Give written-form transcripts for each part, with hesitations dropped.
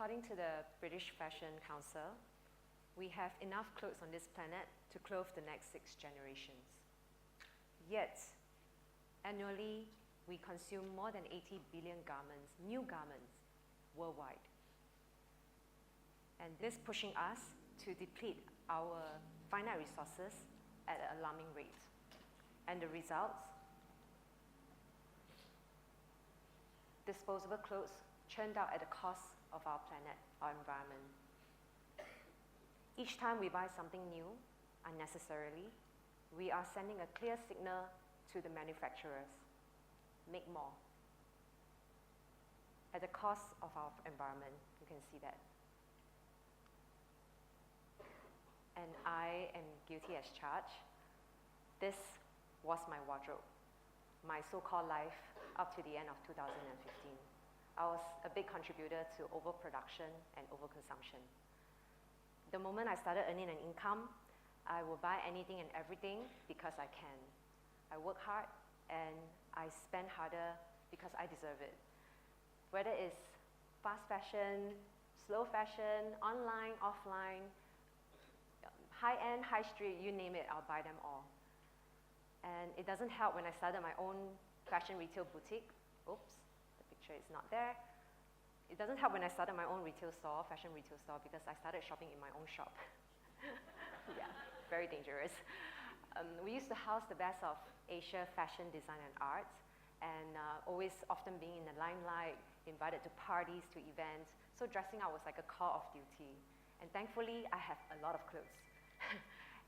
According to the British Fashion Council, we have enough clothes on this planet to clothe the next 6 generations. Yet, annually, we consume more than 80 billion garments, new garments, worldwide. And this pushing us to deplete our finite resources at an alarming rate. And the results? Disposable clothes churned out at the cost of our planet, our environment. Each time we buy something new, unnecessarily, we are sending a clear signal to the manufacturers. Make more. At the cost of our environment, you can see that. And I am guilty as charged. This was my wardrobe, my so-called life up to the end of 2015. I was a big contributor to overproduction and overconsumption. The moment I started earning an income, I will buy anything and everything because I can. I work hard and I spend harder because I deserve it. Whether it's fast fashion, slow fashion, online, offline, high-end, high street, you name it, I'll buy them all. And it doesn't help when I started my own fashion retail boutique. Oops, the picture is not there. It doesn't help when I started my own retail store, fashion retail store, because I started shopping in my own shop. Yeah, very dangerous. We used to house the best of Asia fashion, design, and art, and always often being in the limelight, invited to parties, to events. So dressing up was like a call of duty. And thankfully, I have a lot of clothes.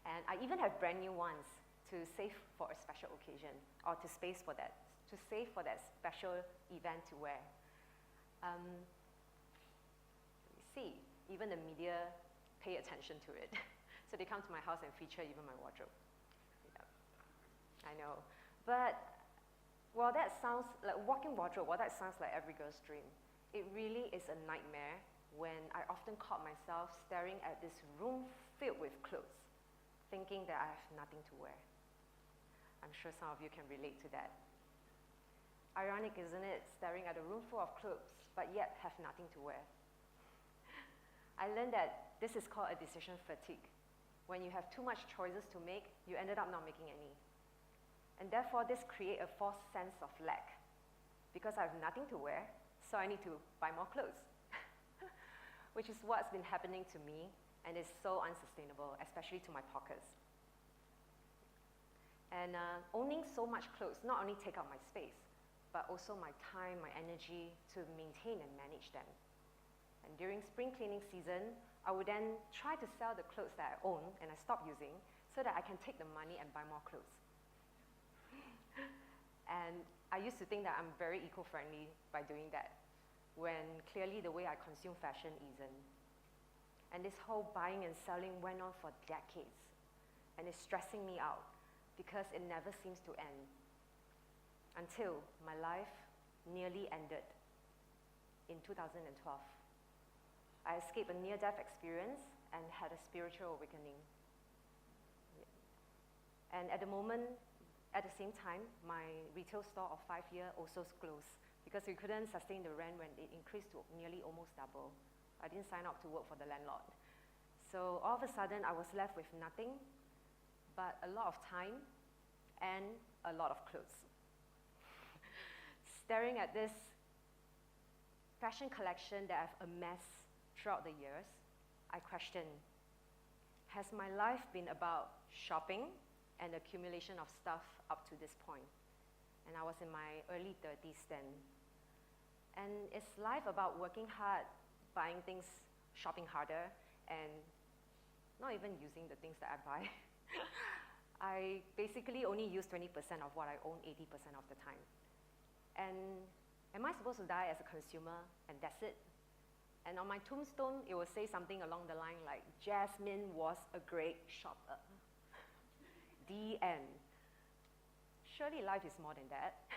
And I even have brand new ones to save for a special occasion, or to save for that special event to wear. Let me see, even the media pay attention to it. So they come to my house and feature even my wardrobe. Yeah. I know. But while that sounds like walking wardrobe, while that sounds like every girl's dream, it really is a nightmare when I often caught myself staring at this room filled with clothes, thinking that I have nothing to wear. I'm sure some of you can relate to that. Ironic, isn't it, staring at a room full of clothes, but yet have nothing to wear? I learned that this is called a decision fatigue. When you have too much choices to make, you ended up not making any. And therefore, this creates a false sense of lack. Because I have nothing to wear, so I need to buy more clothes. Which is what's been happening to me, and is so unsustainable, especially to my pockets. And owning so much clothes not only take up my space, but also my time, my energy to maintain and manage them. And during spring cleaning season, I would then try to sell the clothes that I own and I stop using so that I can take the money and buy more clothes. And I used to think that I'm very eco-friendly by doing that, when clearly the way I consume fashion isn't. And this whole buying and selling went on for decades, and it's stressing me out because it never seems to end. Until my life nearly ended in 2012. I escaped a near-death experience and had a spiritual awakening. And at the same time, my retail store of 5 years also closed because we couldn't sustain the rent when it increased to nearly almost double. I didn't sign up to work for the landlord. So all of a sudden, I was left with nothing but a lot of time and a lot of clothes. Staring at this fashion collection that I've amassed throughout the years, I questioned, has my life been about shopping and accumulation of stuff up to this point? And I was in my early 30s then. And is life about working hard, buying things, shopping harder, and not even using the things that I buy? I basically only use 20% of what I own 80% of the time. And am I supposed to die as a consumer and that's it? And on my tombstone, it will say something along the line like, Jasmine was a great shopper. The end. Surely life is more than that.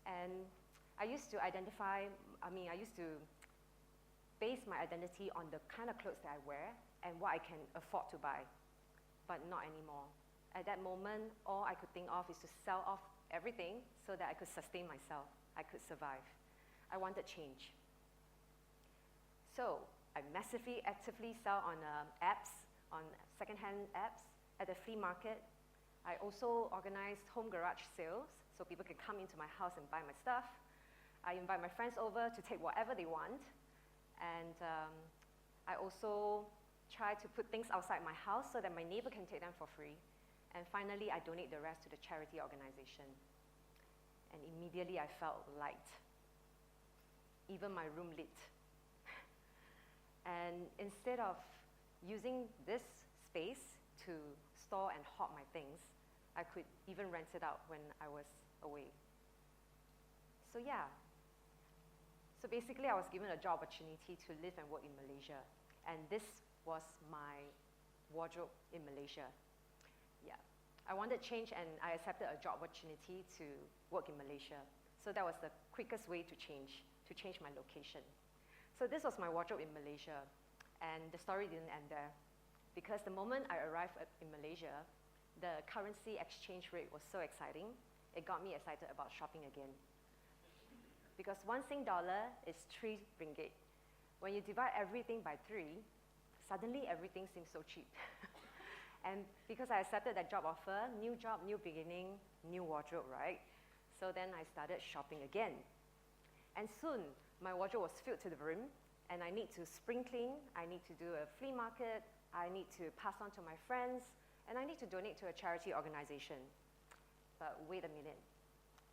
And I used to base my identity on the kind of clothes that I wear and what I can afford to buy, but not anymore. At that moment, all I could think of is to sell off everything so that I could sustain myself, I could survive. I wanted change. So I massively, actively sell on apps, on second-hand apps, at the flea market. I also organized home garage sales, so people can come into my house and buy my stuff. I invite my friends over to take whatever they want. And I also try to put things outside my house so that my neighbor can take them for free. And finally, I donate the rest to the charity organization. And immediately I felt light. Even my room lit. And instead of using this space to store and hoard my things, I could even rent it out when I was away. So yeah. So basically, I was given a job opportunity to live and work in Malaysia. And this was my wardrobe in Malaysia. Yeah. I wanted change, and I accepted a job opportunity to work in Malaysia. So that was the quickest way to change my location. So this was my wardrobe in Malaysia. And the story didn't end there. Because the moment I arrived in Malaysia, the currency exchange rate was so exciting, it got me excited about shopping again. Because one Sing dollar is 3 ringgit. When you divide everything by 3, suddenly everything seems so cheap. And because I accepted that job offer, new job, new beginning, new wardrobe, right? So then I started shopping again. And soon, my wardrobe was filled to the brim, and I need to spring clean, I need to do a flea market, I need to pass on to my friends, and I need to donate to a charity organization. But wait a minute.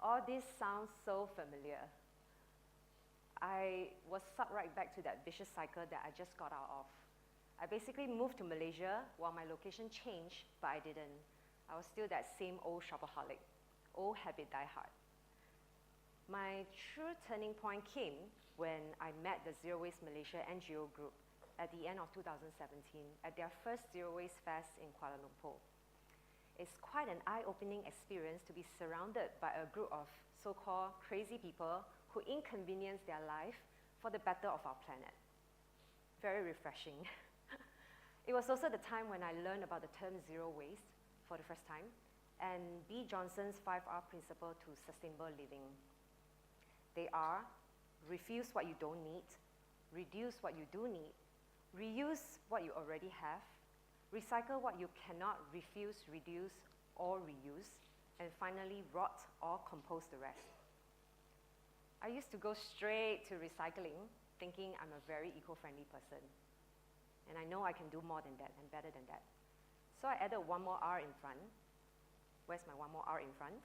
All this sounds so familiar. I was sucked right back to that vicious cycle that I just got out of. I basically moved to Malaysia while my location changed, but I didn't. I was still that same old shopaholic, old habit diehard. My true turning point came when I met the Zero Waste Malaysia NGO group at the end of 2017 at their first Zero Waste Fest in Kuala Lumpur. It's quite an eye-opening experience to be surrounded by a group of so-called crazy people who inconvenience their life for the better of our planet. Very refreshing. It was also the time when I learned about the term zero waste for the first time, and B. Johnson's 5R principle to sustainable living. They are: refuse what you don't need, reduce what you do need, reuse what you already have, recycle what you cannot refuse, reduce, or reuse, and finally rot or compost the rest. I used to go straight to recycling, thinking I'm a very eco-friendly person. And I know I can do more than that and better than that. So I added one more R in front. Where's my one more R in front?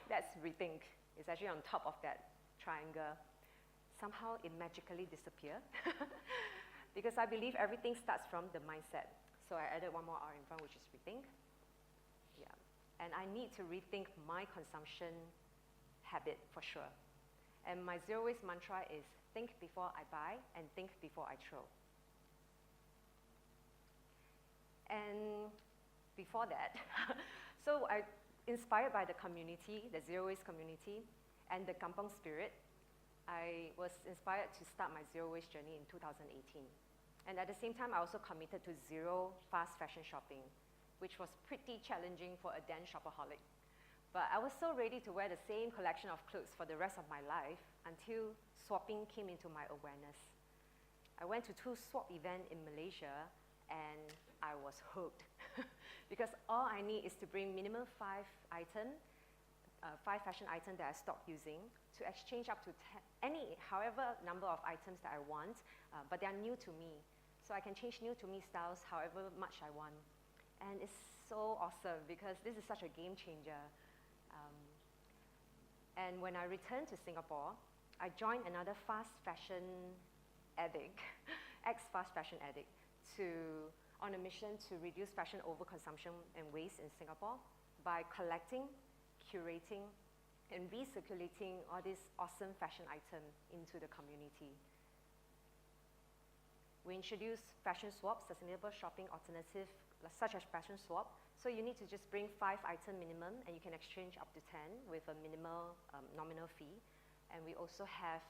That's rethink. It's actually on top of that triangle. Somehow it magically disappeared. Because I believe everything starts from the mindset. So I added one more R in front, which is rethink. Yeah. And I need to rethink my consumption habit for sure. And my zero waste mantra is think before I buy and think before I throw. And before that, so I, inspired by the community, the zero waste community, and the kampong spirit, I was inspired to start my zero waste journey in 2018. And at the same time, I also committed to zero fast fashion shopping, which was pretty challenging for a then shopaholic. But I was so ready to wear the same collection of clothes for the rest of my life until swapping came into my awareness. I went to 2 swap events in Malaysia, and I was hooked. Because all I need is to bring minimum 5 fashion items that I stopped using to exchange up to however number of items that I want, but they are new to me. So I can change new to me styles however much I want. And it's so awesome because this is such a game changer. And when I returned to Singapore, I joined another fast fashion addict, ex-fast fashion addict, on a mission to reduce fashion overconsumption and waste in Singapore by collecting, curating, and recirculating all these awesome fashion items into the community. We introduced fashion swap, sustainable shopping alternative, such as fashion swap. So you need to just bring 5 item minimum, and you can exchange up to 10 with a minimal nominal fee. And we also have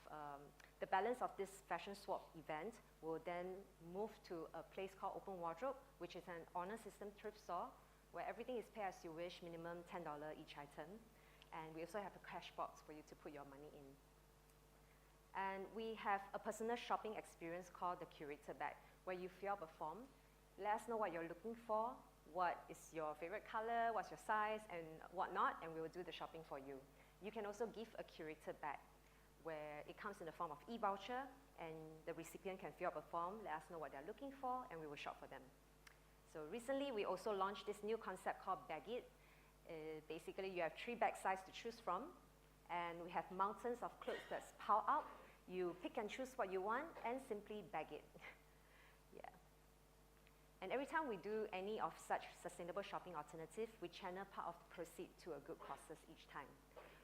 the balance of this fashion swap event will then move to a place called Open Wardrobe, which is an honor system thrift store where everything is pay as you wish, minimum $10 each item. And we also have a cash box for you to put your money in. And we have a personal shopping experience called the Curator Bag, where you fill up a form, let us know what you're looking for, what is your favorite color, what's your size, and whatnot, and we will do the shopping for you. You can also give a curator bag, where it comes in the form of e-voucher, and the recipient can fill up a form, let us know what they're looking for, and we will shop for them. So recently, we also launched this new concept called Bag It. Basically, you have 3 bag sizes to choose from, and we have mountains of clothes that's piled up. You pick and choose what you want, and simply bag it. Yeah. And every time we do any of such sustainable shopping alternative, we channel part of the proceeds to a good causes each time.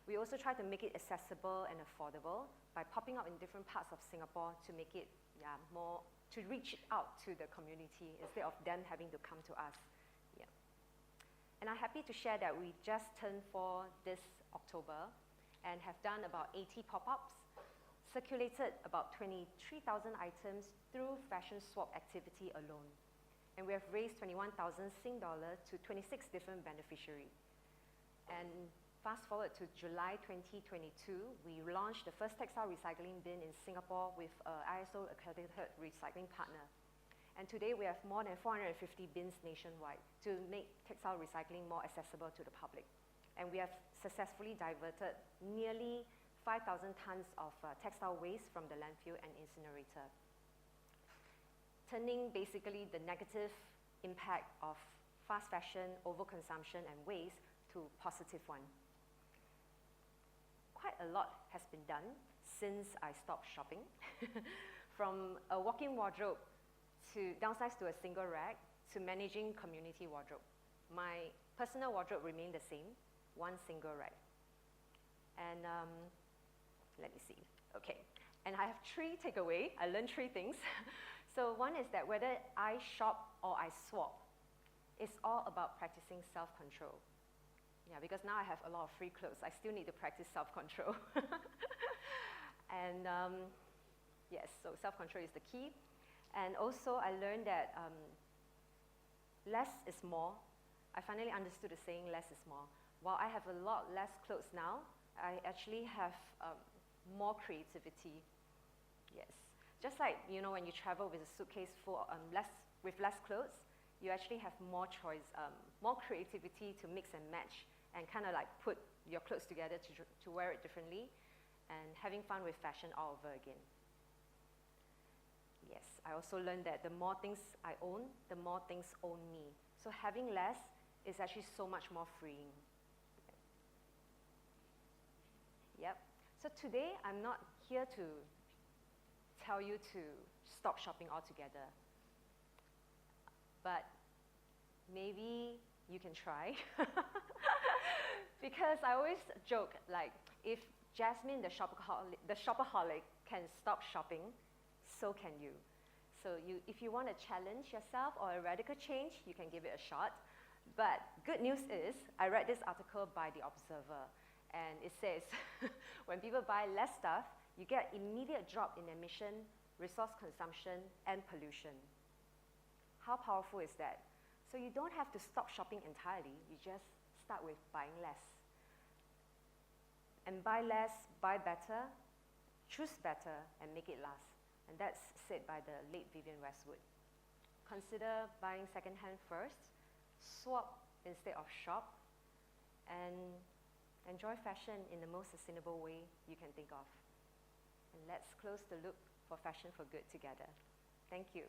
We also try to make it accessible and affordable by popping up in different parts of Singapore to make it more, to reach out to the community instead of them having to come to us. Yeah. And I'm happy to share that we just turned 4 this October and have done about 80 pop-ups, circulated about 23,000 items through fashion swap activity alone. And we have raised 21,000 Sing dollar to 26 different beneficiaries. And fast forward to July 2022, we launched the first textile recycling bin in Singapore with an ISO accredited recycling partner. And today we have more than 450 bins nationwide to make textile recycling more accessible to the public. And we have successfully diverted nearly 5,000 tons of textile waste from the landfill and incinerator, turning basically the negative impact of fast fashion, overconsumption, and waste to positive one. Quite a lot has been done since I stopped shopping. From a walk-in wardrobe to downsize to a single rack to managing community wardrobe. My personal wardrobe remained the same, 1 single rack. And let me see, okay. And I have 3 takeaways. I learned 3 things. So one is that whether I shop or I swap, it's all about practicing self-control. Yeah, because now I have a lot of free clothes. I still need to practice self-control. And yes, so self-control is the key. And also I learned that less is more. I finally understood the saying less is more. While I have a lot less clothes now, I actually have more creativity. Yes. Just like, you know, when you travel with a suitcase full with less clothes, you actually have more choice, more creativity to mix and match and kind of like put your clothes together to wear it differently and having fun with fashion all over again. Yes, I also learned that the more things I own, the more things own me. So having less is actually so much more freeing. Yep. So today, I'm not here to tell you to stop shopping altogether. But maybe you can try. Because I always joke, like, if Jasmine, the shopaholic, can stop shopping, so can you. So if you want to challenge yourself or a radical change, you can give it a shot. But good news is, I read this article by The Observer, and it says, when people buy less stuff, you get immediate drop in emission, resource consumption, and pollution. How powerful is that? So you don't have to stop shopping entirely, you just start with buying less. And buy less, buy better, choose better, and make it last. And that's said by the late Vivienne Westwood. Consider buying secondhand first, swap instead of shop, and enjoy fashion in the most sustainable way you can think of. And let's close the loop for Fashion for Good together. Thank you.